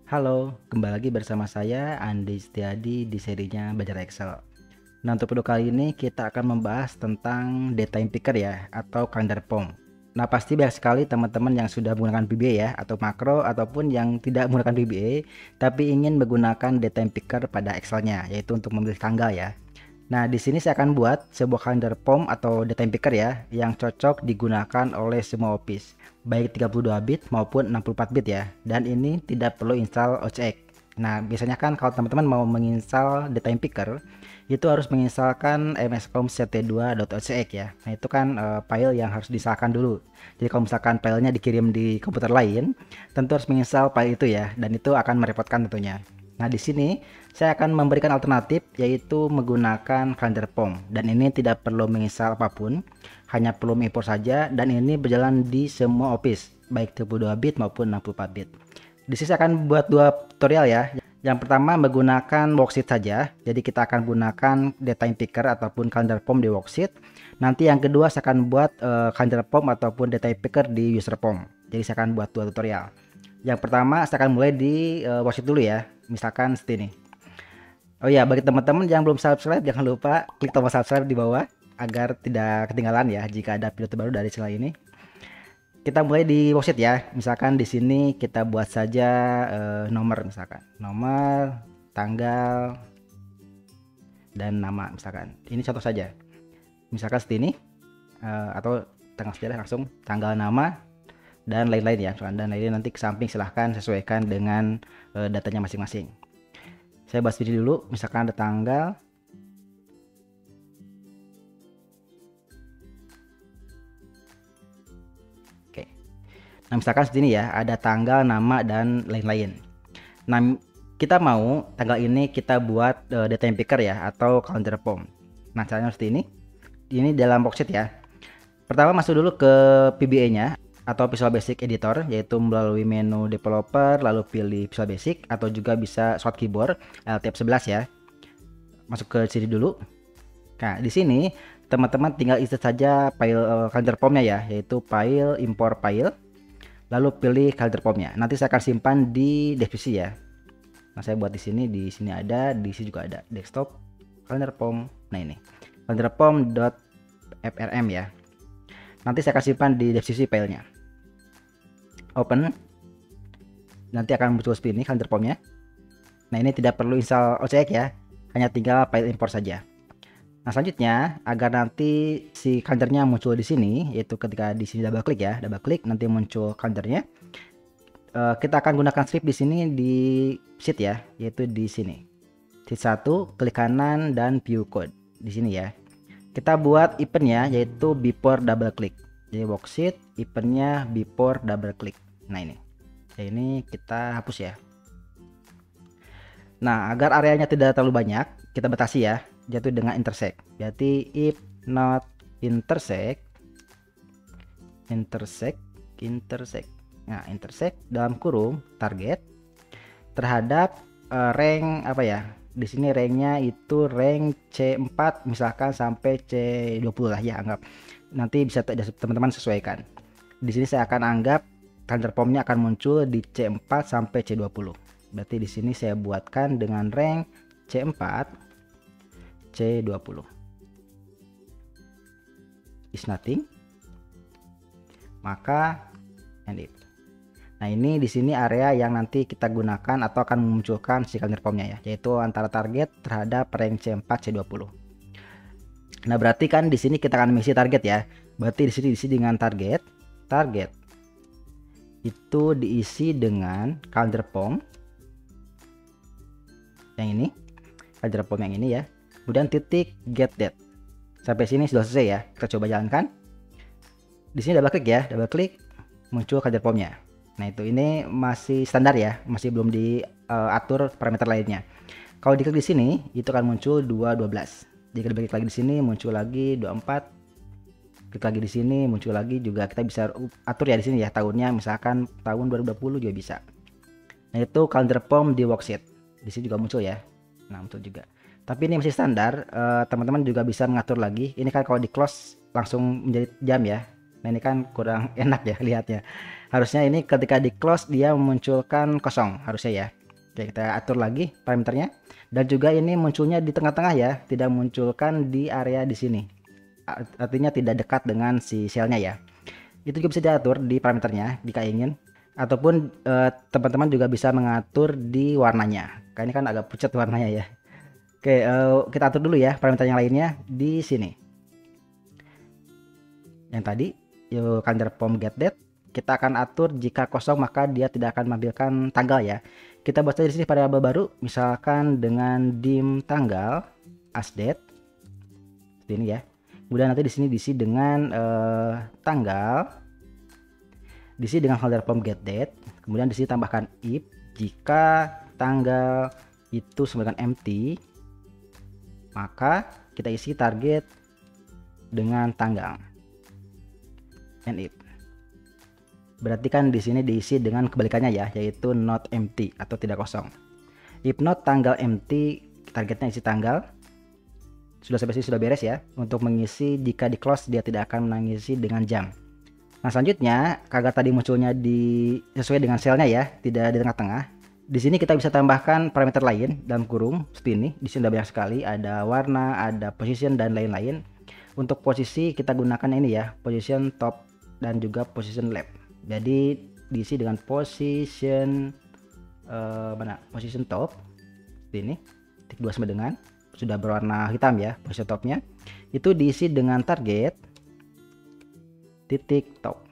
Halo, kembali lagi bersama saya Andi Setiadi di serinya Belajar Excel. Nah, untuk video kali ini kita akan membahas tentang data time picker ya, atau kalender POM. Nah, pasti banyak sekali teman-teman yang sudah menggunakan VBA ya, atau makro, ataupun yang tidak menggunakan VBA, tapi ingin menggunakan data time picker pada Excelnya, yaitu untuk memilih tanggal ya. Nah, di sini saya akan buat sebuah kalender POM atau data time picker ya, yang cocok digunakan oleh semua office, baik 32 bit maupun 64 bit ya. Dan ini tidak perlu install OCX. Nah, biasanya kan kalau teman-teman mau menginstal data time picker, itu harus menginstalkan mscom-ct2.ocx ya. Nah, itu kan file yang harus diinstalkan dulu. Jadi kalau misalkan filenya dikirim di komputer lain, tentu harus menginstal file itu ya, dan itu akan merepotkan tentunya. Nah, di sini saya akan memberikan alternatif yaitu menggunakan kalender POM, dan ini tidak perlu menginstal apapun, hanya perlu mengimpor saja, dan ini berjalan di semua office, baik 32 bit maupun 64 bit. Di sini saya akan buat dua tutorial ya. Yang pertama menggunakan worksheet saja, jadi kita akan gunakan data time picker ataupun kalender POM di worksheet. Nanti yang kedua saya akan buat kalender POM ataupun data time picker di user POM. Jadi saya akan buat dua tutorial. Yang pertama saya akan mulai di worksheet dulu ya, misalkan seperti ini. Oh ya, bagi teman-teman yang belum subscribe, jangan lupa klik tombol subscribe di bawah agar tidak ketinggalan ya jika ada video terbaru dari channel ini. Kita mulai di worksheet ya. Misalkan di sini kita buat saja nomor, misalkan nomor, tanggal, dan nama misalkan. Ini contoh saja. Misalkan seperti ini atau tanggal sejarah langsung tanggal, nama, dan lain-lain ya. Dan lain-lain nanti ke samping silahkan sesuaikan dengan datanya masing-masing. Saya bahas video dulu, misalkan ada tanggal. Oke. Nah, misalkan seperti ini ya, ada tanggal, nama, dan lain-lain. Nah, kita mau tanggal ini kita buat data time picker ya, atau kalender POM. Nah, caranya seperti ini. Ini dalam worksheet ya. Pertama masuk dulu ke VBA-nya atau Visual Basic Editor, yaitu melalui menu developer, lalu pilih Visual Basic, atau juga bisa short keyboard Alt F11 ya. Masuk ke sini dulu. Nah, di sini teman-teman tinggal isi saja file kalender POM-nya ya, yaitu file import file, lalu pilih kalender POM-nya. Nanti saya akan simpan di deskripsi ya. Nah, saya buat di sini ada, di sini juga ada desktop kalender POM. Nah, ini kalender POM.frm ya. Nanti saya akan simpan di deskripsi filenya. Open. Nanti akan muncul seperti ini kalender POM-nya. Nah, ini tidak perlu install OCX ya, hanya tinggal file import saja. Nah, selanjutnya agar nanti si kalendernya muncul di sini, yaitu ketika di sini double klik ya, double klik nanti muncul kalendernya. Kita akan gunakan strip di sini di sheet ya, yaitu di sini. Sheet 1, klik kanan dan view code di sini ya. Kita buat eventnya yaitu before double click. Jadi worksheet eventnya before double click. Nah, ini. Ya, ini kita hapus ya. Nah, agar areanya tidak terlalu banyak, kita batasi ya, yaitu dengan intersect. Berarti if not intersect. Nah, intersect dalam kurung target terhadap rank apa ya? Di sini ranknya itu rank C4 misalkan sampai C20 lah ya, anggap. Nanti bisa teman-teman sesuaikan. Di sini saya akan anggap kalender POM-nya akan muncul di C4 sampai C20. Berarti di sini saya buatkan dengan rank C4 C20 is nothing, maka end it. Nah, ini di sini area yang nanti kita gunakan atau akan memunculkan si kalender POM-nya ya, yaitu antara target terhadap rank C4 C20. Nah, berarti kan di sini kita akan mengisi target ya. Berarti di sini diisi dengan target itu diisi dengan kalender POM yang ini, kalender POM yang ini ya. Kemudian titik get date. Sampai sini sudah selesai ya. Kita coba jalankan. Di sini double klik ya, double klik muncul kalender POM-nya. Nah, itu ini masih standar ya, masih belum diatur parameter lainnya. Kalau diklik di sini itu akan muncul 212. Jika diklik lagi di sini muncul lagi 24. Klik lagi di sini muncul lagi, juga kita bisa atur ya di sini ya tahunnya, misalkan tahun 2020 juga bisa. Nah, itu kalender POM di worksheet. Di sini juga muncul ya. Nah, muncul juga. Tapi ini masih standar, teman-teman juga bisa mengatur lagi. Ini kan kalau di close langsung menjadi jam ya. Nah, ini kan kurang enak ya lihatnya. Harusnya ini ketika di close dia memunculkan kosong harusnya ya. Oke, kita atur lagi parameternya, dan juga ini munculnya di tengah-tengah ya, tidak munculkan di area di sini. Artinya tidak dekat dengan si selnya ya. Itu juga bisa diatur di parameternya jika ingin, ataupun teman-teman juga bisa mengatur di warnanya. Karena ini kan agak pucat warnanya ya. Oke, kita atur dulu ya parameter yang lainnya di sini. Yang tadi, calendar form get date, kita akan atur jika kosong maka dia tidak akan menampilkan tanggal ya. Kita buat saja di sini variabel baru, misalkan dengan dim tanggal as date, seperti ini ya. Kemudian nanti di sini diisi dengan tanggal, diisi dengan calendar form get date, kemudian di sini tambahkan if jika tanggal itu sama dengan empty, maka kita isi target dengan tanggal. And if. Berarti kan di sini diisi dengan kebalikannya ya, yaitu not empty atau tidak kosong. If not tanggal empty, targetnya isi tanggal. Sudah sampai sini sudah beres ya. Untuk mengisi jika di close dia tidak akan mengisi dengan jam. Nah selanjutnya, agar tadi munculnya sesuai dengan selnya ya, tidak di tengah-tengah. Di sini kita bisa tambahkan parameter lain dalam kurung seperti ini. Di sini ada banyak sekali, ada warna, ada position dan lain-lain. Untuk posisi kita gunakan ini ya, position top dan juga position left. Jadi diisi dengan position position top seperti ini, titik 2 sama dengan sudah berwarna hitam ya position topnya. Itu diisi dengan target titik top,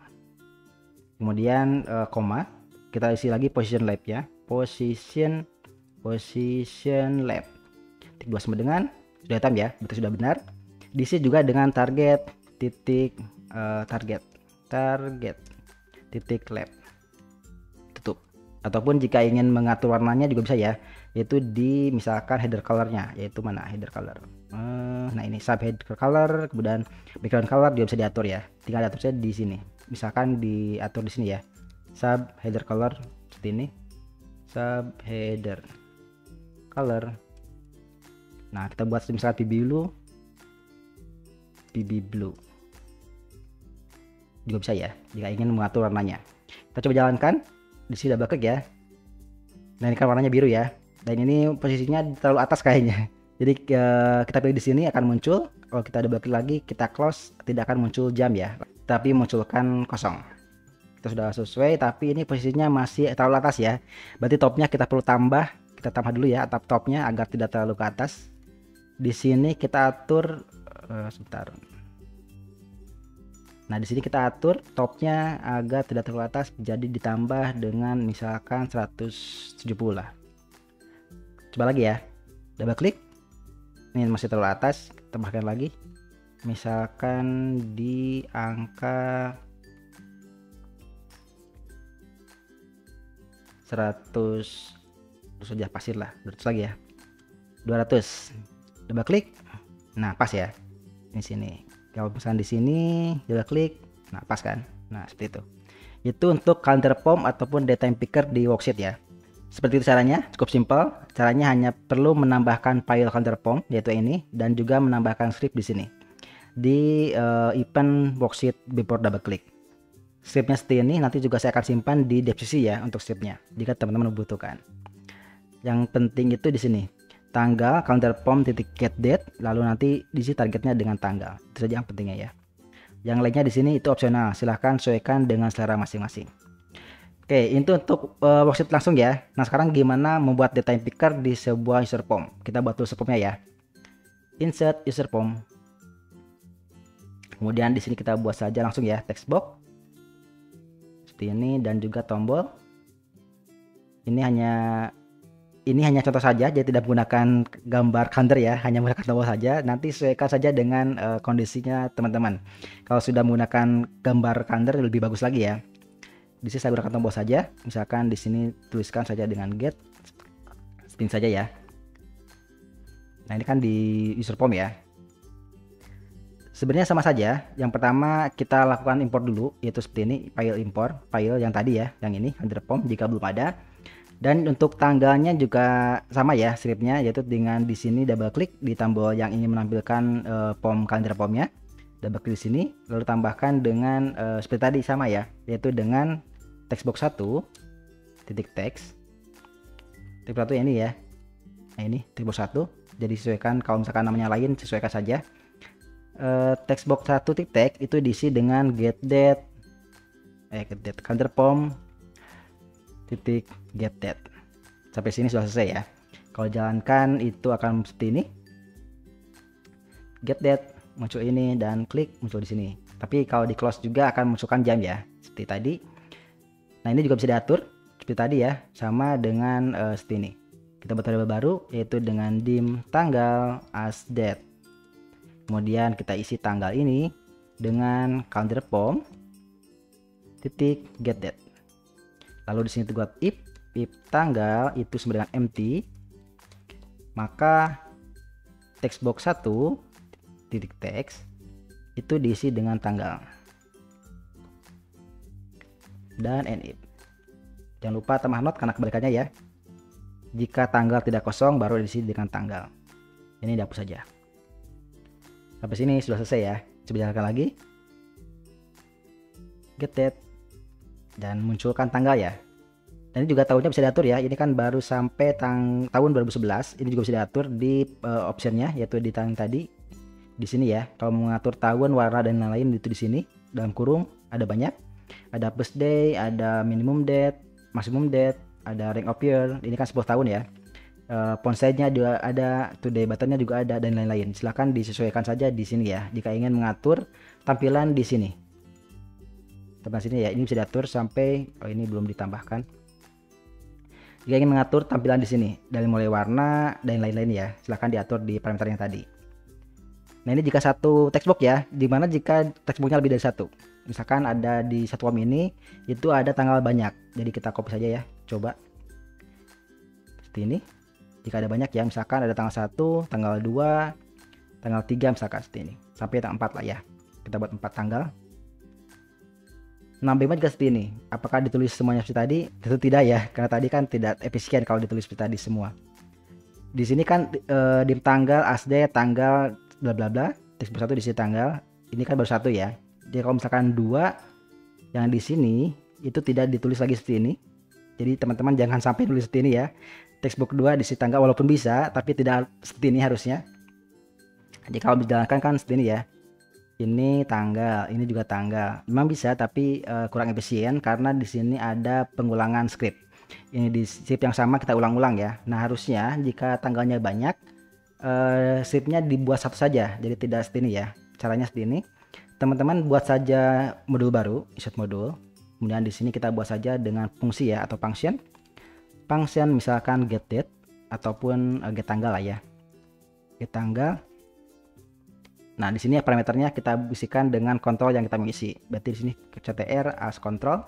kemudian koma, kita isi lagi position left ya, position left, titik 2 sama dengan sudah hitam ya, berarti sudah benar. Diisi juga dengan target titik target titik left, tutup. Ataupun jika ingin mengatur warnanya juga bisa ya, yaitu di misalkan header colornya, yaitu mana header color, nah ini sub header color, kemudian background color juga bisa diatur ya, tinggal diatur saja di sini, misalkan diatur di sini ya, sub header color seperti ini, sub header color. Nah kita buat misalkan PB blue juga bisa ya jika ingin mengatur warnanya. Kita coba jalankan, di sini double klik ya. Nah ini kan warnanya biru ya, dan ini posisinya terlalu atas kayaknya. Jadi kita pilih di sini akan muncul. Kalau kita double klik lagi, kita close, tidak akan muncul jam ya, tapi munculkan kosong. Kita sudah sesuai, tapi ini posisinya masih terlalu atas ya. Berarti topnya kita perlu tambah. Kita tambah dulu ya atap topnya agar tidak terlalu ke atas. Di sini kita atur sebentar. Nah di sini kita atur topnya agar tidak terlalu atas, jadi ditambah dengan misalkan 170 lah. Coba lagi ya, double klik. Ini masih terlalu atas, tambahkan lagi. Misalkan di angka 100 saja, pasir lah, 200 lagi ya, 200. Double klik. Nah pas ya, di sini. Kalau misalkan di sini double klik, nah pas kan, nah seperti itu untuk calendar form ataupun data picker di worksheet ya. Seperti itu caranya, cukup simpel. Caranya hanya perlu menambahkan file calendar form yaitu ini, dan juga menambahkan script di sini di event worksheet before double click. Scriptnya seperti ini, nanti juga saya akan simpan di deskripsi ya untuk scriptnya jika teman-teman membutuhkan. Yang penting itu di sini tanggal calendar form titik get date, lalu nanti diisi targetnya dengan tanggal. Itu saja yang pentingnya ya. Yang lainnya di sini itu opsional, silahkan sesuaikan dengan selera masing-masing. Oke, itu untuk worksheet langsung ya. Nah sekarang gimana membuat data picker di sebuah user form? Kita buat dulu user formnya ya. Insert user form. Kemudian di sini kita buat saja langsung ya text box seperti ini, dan juga tombol. Ini hanya contoh saja, jadi tidak menggunakan gambar kalender ya, hanya menggunakan tombol saja. Nanti sesuaikan saja dengan kondisinya teman-teman. Kalau sudah menggunakan gambar kalender lebih bagus lagi ya. Di sini saya gunakan tombol saja, misalkan di sini tuliskan saja dengan get, spin saja ya. Nah ini kan di user form ya. Sebenarnya sama saja. Yang pertama kita lakukan import dulu, yaitu seperti ini, file import, file yang tadi ya, yang ini calendar form jika belum ada. Dan untuk tanggalnya juga sama ya scriptnya, yaitu dengan di sini double klik di tombol yang ingin menampilkan form calendar formnya, double klik di sini, lalu tambahkan dengan seperti tadi sama ya, yaitu dengan text box 1 titik text, Tipe 1 ini ya. Nah ini tipe 1. Jadi sesuaikan, kalau misalkan namanya lain sesuaikan saja. Text box 1 text itu diisi dengan get date counter pom titik get date. Sampai sini sudah selesai ya. Kalau jalankan itu akan seperti ini. Get date muncul ini dan klik muncul di sini. Tapi kalau di close juga akan munculkan jam ya, seperti tadi. Nah ini juga bisa diatur seperti tadi ya, sama dengan seperti ini. Kita buat variabel baru yaitu dengan dim tanggal as date. Kemudian kita isi tanggal ini dengan counter pom titik get date. Lalu di sini kita buat if tanggal itu sama dengan empty, maka text box 1 titik text itu diisi dengan tanggal. Dan end if. Jangan lupa tambah not karena kebalikannya ya. Jika tanggal tidak kosong baru diisi dengan tanggal. Ini dihapus saja. Sampai sini sudah selesai ya. Coba jalankan lagi. Get date dan munculkan tanggal ya. Dan ini juga tahunnya bisa diatur ya. Ini kan baru sampai tahun 2011. Ini juga bisa diatur di optionnya, yaitu di tahun tadi. Di sini ya. Kalau mengatur tahun, warna dan lain-lain itu di sini. Dalam kurung ada banyak. Ada birthday, ada minimum date, maximum date, ada rank of year. Ini kan 10 tahun ya. Font size-nya juga ada, today button-nya juga ada dan lain-lain. Silahkan disesuaikan saja di sini ya. Jika ingin mengatur tampilan di sini. Tampilan sini ya. Ini bisa diatur sampai ini belum ditambahkan. Jika ingin mengatur tampilan di sini dari mulai warna dan lain-lain ya, silahkan diatur di parameter yang tadi. Nah ini jika satu textbox ya, dimana jika textboxnya lebih dari satu. Misalkan ada di satu form ini itu ada tanggal banyak, jadi kita copy saja ya, coba seperti ini. Jika ada banyak ya, misalkan ada tanggal 1, tanggal 2, tanggal 3 misalkan seperti ini, sampai tanggal 4 lah ya. Kita buat 4 tanggal. Nambahnya juga seperti ini. Apakah ditulis semuanya seperti tadi? Tentu tidak ya, karena tadi kan tidak efisien kalau ditulis seperti tadi semua. Di sini kan di tanggal asd tanggal bla bla bla, textbox 1 diisi tanggal. Ini kan baru 1 ya. Jadi kalau misalkan 2 yang di sini itu tidak ditulis lagi seperti ini. Jadi teman-teman jangan sampai tulis seperti ini ya. Textbook 2 diisi tanggal walaupun bisa, tapi tidak seperti ini harusnya. Jadi kalau dijalankan kan seperti ini ya. Ini tanggal, ini juga tanggal. Memang bisa tapi kurang efisien karena di sini ada pengulangan script. Ini di script yang sama kita ulang-ulang ya. Nah harusnya jika tanggalnya banyak, scriptnya dibuat satu saja. Jadi tidak seperti ini ya. Caranya seperti ini. Teman-teman buat saja modul baru, insert modul. Kemudian di sini kita buat saja dengan fungsi ya atau function. Function misalkan get date ataupun get tanggal lah ya. Get tanggal. Nah, di sini parameternya kita isikan dengan kontrol yang kita mau isi. Berarti di sini ctr as control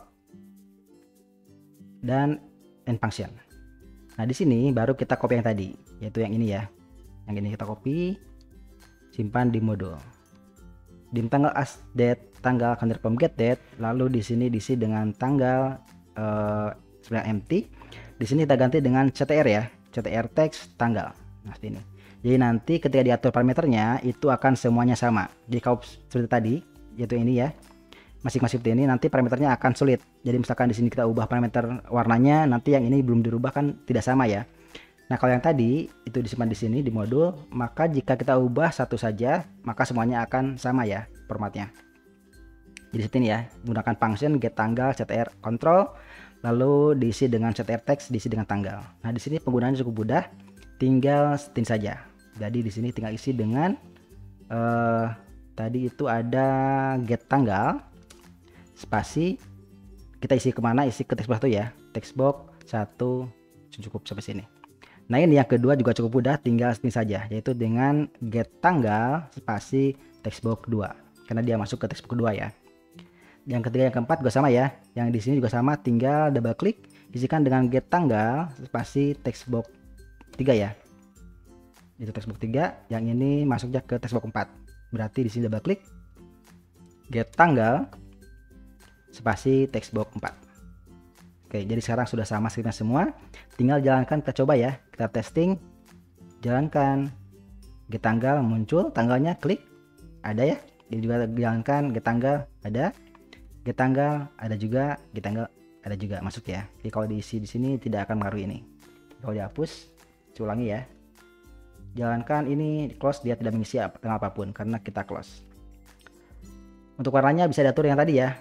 dan end function. Nah, di sini baru kita copy yang tadi, yaitu yang ini ya. Yang ini kita copy, simpan di modul. Dim tanggal as date tanggal counter pom get date, lalu di sini diisi dengan tanggal sebenarnya empty. Di sini kita ganti dengan ctr ya, ctr text tanggal. Nah, seperti ini. Jadi nanti ketika diatur parameternya itu akan semuanya sama. Jadi kalau seperti tadi, yaitu ini ya, masing-masing seperti ini, nanti parameternya akan sulit. Jadi misalkan di sini kita ubah parameter warnanya, nanti yang ini belum dirubah kan tidak sama ya. Nah kalau yang tadi itu disimpan di sini di modul, maka jika kita ubah satu saja, maka semuanya akan sama ya formatnya. Jadi seperti ini ya, menggunakan function get tanggal ctr control, lalu diisi dengan ctr text, diisi dengan tanggal. Nah di sini penggunaannya cukup mudah, tinggal setin saja. Jadi di sini tinggal isi dengan tadi itu ada get tanggal spasi, kita isi kemana, isi ke textbox 1 ya, textbox 1 cukup sampai sini. Nah ini yang kedua juga cukup mudah, tinggal setin saja, yaitu dengan get tanggal spasi textbox 2 karena dia masuk ke textbox 2 ya. Yang ketiga yang keempat juga sama ya, yang di sini juga sama, tinggal double klik isikan dengan get tanggal spasi textbox 3 ya. Itu textbox 3, yang ini masuknya ke textbox 4. Berarti di sini double klik get tanggal spasi textbox 4. Oke, jadi sekarang sudah sama scriptnya semua. Tinggal jalankan, kita coba ya. Kita testing. Jalankan. Get tanggal muncul, tanggalnya klik. Ada ya. Jadi juga jalankan get tanggal ada. Get tanggal ada juga, get tanggal ada juga masuk ya. Jadi kalau diisi di sini tidak akan mengaruhi ini. Kalau dihapus, saya ulangi ya. Jalankan ini close, dia tidak mengisi tanggal apapun karena kita close. Untuk warnanya bisa diatur yang tadi ya,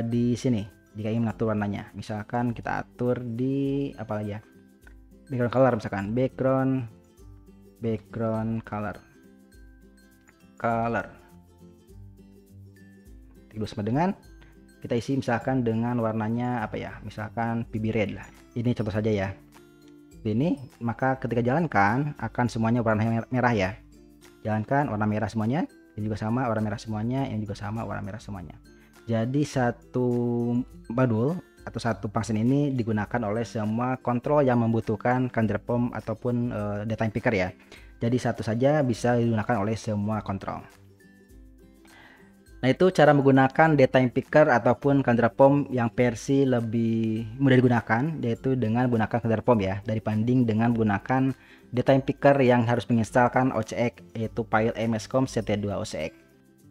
di sini jika ingin mengatur warnanya. Misalkan kita atur di apa lagi ya, background color, misalkan background color terus sama dengan kita isi misalkan dengan warnanya apa ya, misalkan PB red lah, ini contoh saja ya. Ini maka ketika jalankan akan semuanya warna merah ya. Jalankan warna merah semuanya, ini juga sama warna merah semuanya, ini juga sama warna merah semuanya. Jadi satu modul atau satu function ini digunakan oleh semua kontrol yang membutuhkan calendar form ataupun data picker ya. Jadi satu saja bisa digunakan oleh semua kontrol. Nah, itu cara menggunakan data picker ataupun calendar form yang versi lebih mudah digunakan, yaitu dengan menggunakan calendar form ya, dibanding dengan menggunakan data picker yang harus menginstalkan OCX, yaitu file mscom ct2 OCX.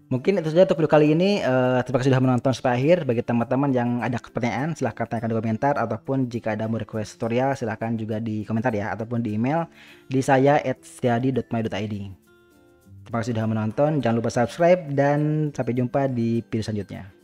Mungkin itu saja untuk video kali ini. Terima kasih sudah menonton sampai akhir. Bagi teman-teman yang ada pertanyaan, silahkan tanyakan di komentar, ataupun jika ada mau request tutorial silahkan juga di komentar ya, ataupun di email di saya @setiadi.my.id. Terima kasih sudah menonton, jangan lupa subscribe dan sampai jumpa di video selanjutnya.